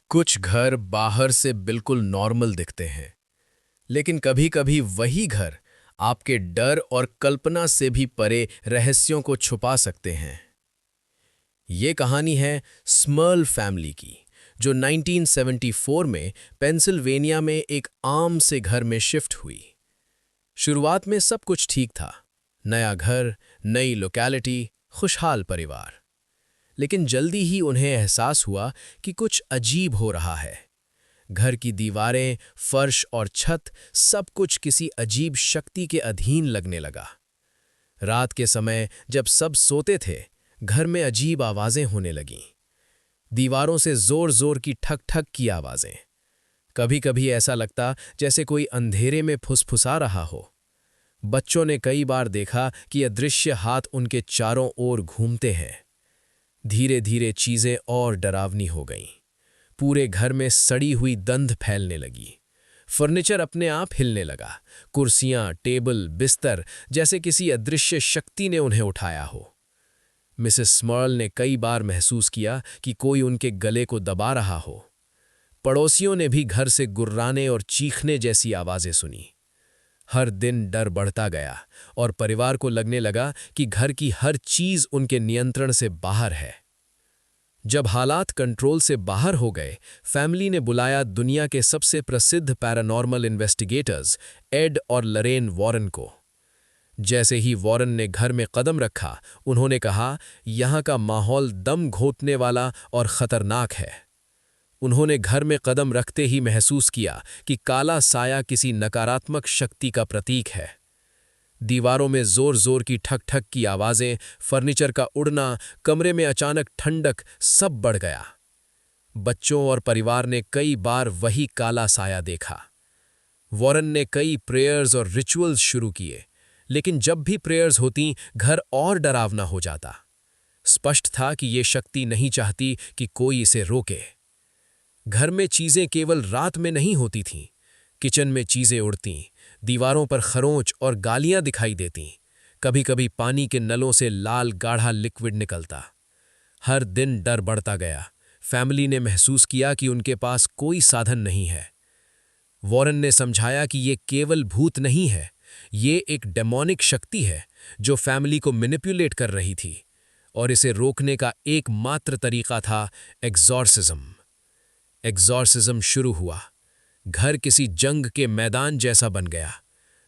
कुछ घर बाहर से बिल्कुल नॉर्मल दिखते हैं, लेकिन कभी-कभी वही घर आपके डर और कल्पना से भी परे रहस्यों को छुपा सकते हैं। ये कहानी है स्मर्ल फैमिली की, जो 1974 में पेंसिल्वेनिया में एक आम से घर में शिफ्ट हुई। शुरुआत में सब कुछ ठीक था, नया घर, नई लोकेलिटी, खुशहाल परिवार। लेकिन जल्दी ही उन्हें एहसास हुआ कि कुछ अजीब हो रहा है। घर की दीवारें, फर्श और छत सब कुछ किसी अजीब शक्ति के अधीन लगने लगा। रात के समय जब सब सोते थे, घर में अजीब आवाजें होने लगीं। दीवारों से जोर-जोर की ठक-ठक की आवाजें। कभी-कभी ऐसा लगता जैसे कोई अंधेरे में फुसफुसा रहा हो। बच्चों ने कई बार देखा कि अदृश्य हाथ उनके चारों ओर घूमते हैं। धीरे-धीरे चीजें और डरावनी हो गईं। पूरे घर में सड़ी हुई गंध फैलने लगी। फर्नीचर अपने आप हिलने लगा। कुर्सियां, टेबल, बिस्तर जैसे किसी अदृश्य शक्ति ने उन्हें उठाया हो। मिसेस स्मर्ल ने कई बार महसूस किया कि कोई उनके गले को दबा रहा हो। पड़ोसियों ने भी घर से गुर्राने और चीखने जैसी आवाजें सुनी। हर दिन डर बढ़ता गया और परिवार को लगने लगा कि घर की हर चीज उनके नियंत्रण से बाहर है। जब हालात कंट्रोल से बाहर हो गए, फैमिली ने बुलाया दुनिया के सबसे प्रसिद्ध पैरानॉर्मल इन्वेस्टिगेटर्स एड और लरेन वॉरेन को। जैसे ही वॉरेन ने घर में कदम रखा, उन्होंने कहा, यहाँ का माहौल दम घोंटने वाला और खतरनाक है। उन्होंने घर में कदम रखते ही महसूस किया कि काला साया किसी नकारात्मक शक्ति का प्रतीक है। दीवारों में जोर-जोर की ठक-ठक की आवाजें, फर्नीचर का उड़ना, कमरे में अचानक ठंडक, सब बढ़ गया। बच्चों और परिवार ने कई बार वही काला साया देखा। वॉरेन ने कई प्रेयर्स और रिचुअल्स शुरू किए, लेकिन जब भी प्रेयर्स होती, घर और डरावना हो जाता। स्पष्ट था कि ये शक्ति नहीं चाहती कि कोई इसे रोके। घर में चीजें केवल रात में नहीं होती थीं। किचन में चीजें उड़तीं, दीवारों पर खरोंच और गालियां दिखाई देतीं। कभी-कभी पानी के नलों से लाल गाढ़ा लिक्विड निकलता। हर दिन डर बढ़ता गया। फैमिली ने महसूस किया कि उनके पास कोई साधन नहीं है। वॉरेन ने समझाया कि ये केवल भूत नहीं है, ये एक डेमोनिक शक्ति है जो फैमिली को मैनिपुलेट कर रही थी, और इसे रोकने का एकमात्र तरीका था एग्जॉर्सिज्म। एग्जॉर्सिज्म शुरू हुआ। घर किसी जंग के मैदान जैसा बन गया।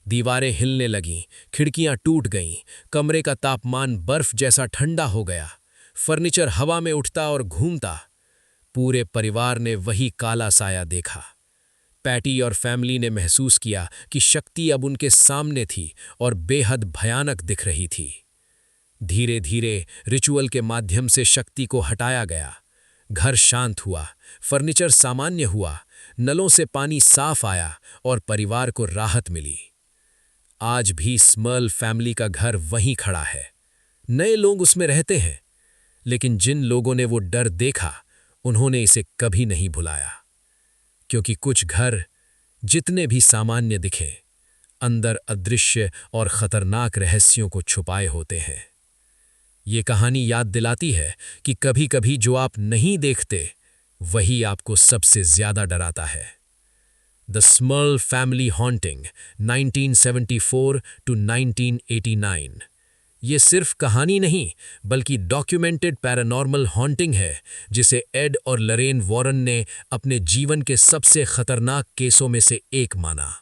दीवारें हिलने लगीं, खिड़कियां टूट गईं, कमरे का तापमान बर्फ जैसा ठंडा हो गया। फर्नीचर हवा में उठता और घूमता। पूरे परिवार ने वही काला साया देखा। पैटी और फैमिली ने महसूस किया कि शक्ति अब उनके सामने थी और बेहद भयानक दिख रही थी। धीरे-धीरे रिचुअल के माध्यम से शक्ति को हटाया गया। घर शांत हुआ, फर्नीचर सामान्य हुआ, नलों से पानी साफ आया और परिवार को राहत मिली। आज भी स्मर्ल फैमिली का घर वहीं खड़ा है। नए लोग उसमें रहते हैं, लेकिन जिन लोगों ने वो डर देखा, उन्होंने इसे कभी नहीं भुलाया। क्योंकि कुछ घर जितने भी सामान्य दिखें, अंदर अदृश्य और खतरनाक रहस्यों को छुपाए होते हैं। ये कहानी याद दिलाती है कि कभी-कभी जो आप नहीं देखते, वही आपको सबसे ज्यादा डराता है। The Smurl family haunting 1974 to 1989। ये सिर्फ कहानी नहीं, बल्कि डॉक्यूमेंटेड पैरानॉर्मल हॉन्टिंग है, जिसे एड और लरेन वॉरेन ने अपने जीवन के सबसे खतरनाक केसों में से एक माना।